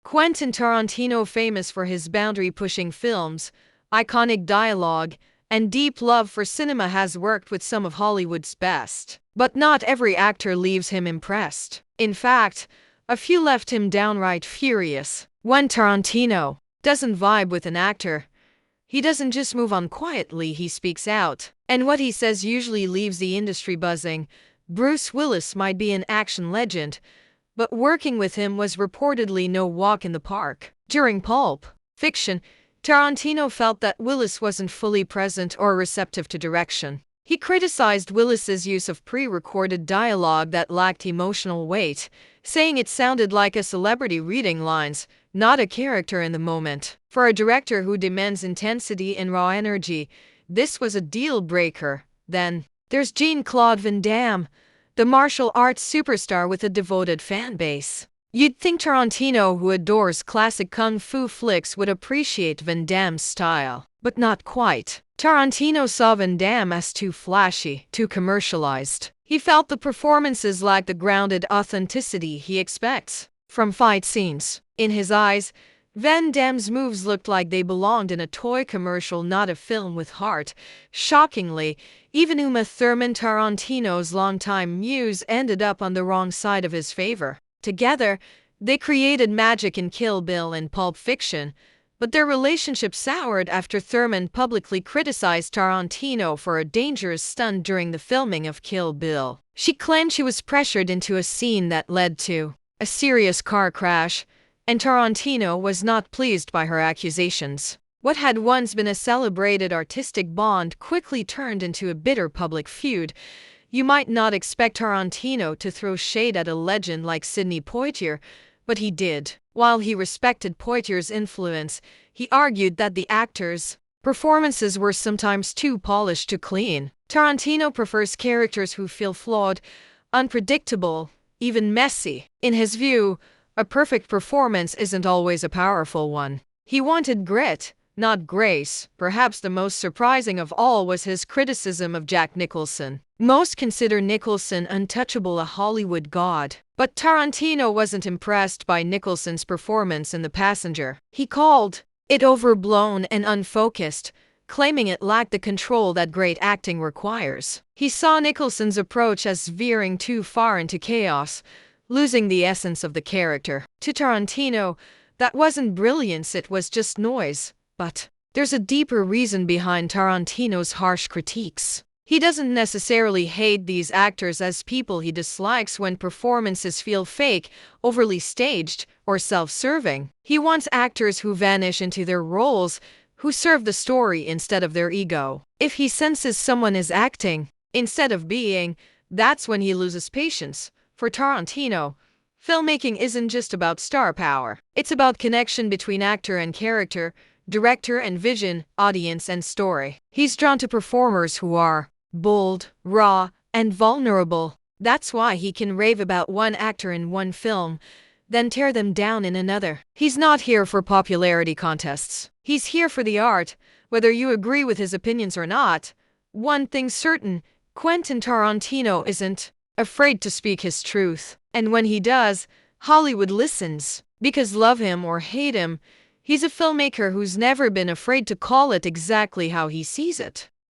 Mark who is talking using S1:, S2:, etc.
S1: Quentin Tarantino, famous for his boundary-pushing films, iconic dialogue, and deep love for cinema, has worked with some of Hollywood's best. But not every actor leaves him impressed. In fact, a few left him downright furious. When Tarantino doesn't vibe with an actor, he doesn't just move on quietly, he speaks out. And what he says usually leaves the industry buzzing. Bruce Willis might be an action legend, but working with him was reportedly no walk in the park. During Pulp Fiction, Tarantino felt that Willis wasn't fully present or receptive to direction. He criticized Willis's use of pre-recorded dialogue that lacked emotional weight, saying it sounded like a celebrity reading lines, not a character in the moment. For a director who demands intensity and raw energy, this was a deal breaker. Then there's Jean-Claude Van Damme, the martial arts superstar with a devoted fan base. You'd think Tarantino, who adores classic kung fu flicks, would appreciate Van Damme's style. But not quite. Tarantino saw Van Damme as too flashy, too commercialized. He felt the performances lacked the grounded authenticity he expects from fight scenes. In his eyes, Van Damme's moves looked like they belonged in a toy commercial, not a film with heart. Shockingly, even Uma Thurman, Tarantino's longtime muse, ended up on the wrong side of his favor. Together, they created magic in Kill Bill and Pulp Fiction, but their relationship soured after Thurman publicly criticized Tarantino for a dangerous stunt during the filming of Kill Bill. She claimed she was pressured into a scene that led to a serious car crash, and Tarantino was not pleased by her accusations. What had once been a celebrated artistic bond quickly turned into a bitter public feud. You might not expect Tarantino to throw shade at a legend like Sidney Poitier, but he did. While he respected Poitier's influence, he argued that the actors' performances were sometimes too polished to clean. Tarantino prefers characters who feel flawed, unpredictable, even messy. In his view, a perfect performance isn't always a powerful one. He wanted grit, not grace. Perhaps the most surprising of all was his criticism of Jack Nicholson. Most consider Nicholson untouchable, a Hollywood god. But Tarantino wasn't impressed by Nicholson's performance in The Passenger. He called it overblown and unfocused, claiming it lacked the control that great acting requires. He saw Nicholson's approach as veering too far into chaos, losing the essence of the character. To Tarantino, that wasn't brilliance, it was just noise. But there's a deeper reason behind Tarantino's harsh critiques. He doesn't necessarily hate these actors as people. He dislikes when performances feel fake, overly staged, or self-serving. He wants actors who vanish into their roles, who serve the story instead of their ego. If he senses someone is acting instead of being, that's when he loses patience. For Tarantino, filmmaking isn't just about star power. It's about connection between actor and character, director and vision, audience and story. He's drawn to performers who are bold, raw, and vulnerable. That's why he can rave about one actor in one film, then tear them down in another. He's not here for popularity contests. He's here for the art, whether you agree with his opinions or not. One thing's certain, Quentin Tarantino isn't afraid to speak his truth. And when he does, Hollywood listens. Because love him or hate him, he's a filmmaker who's never been afraid to call it exactly how he sees it.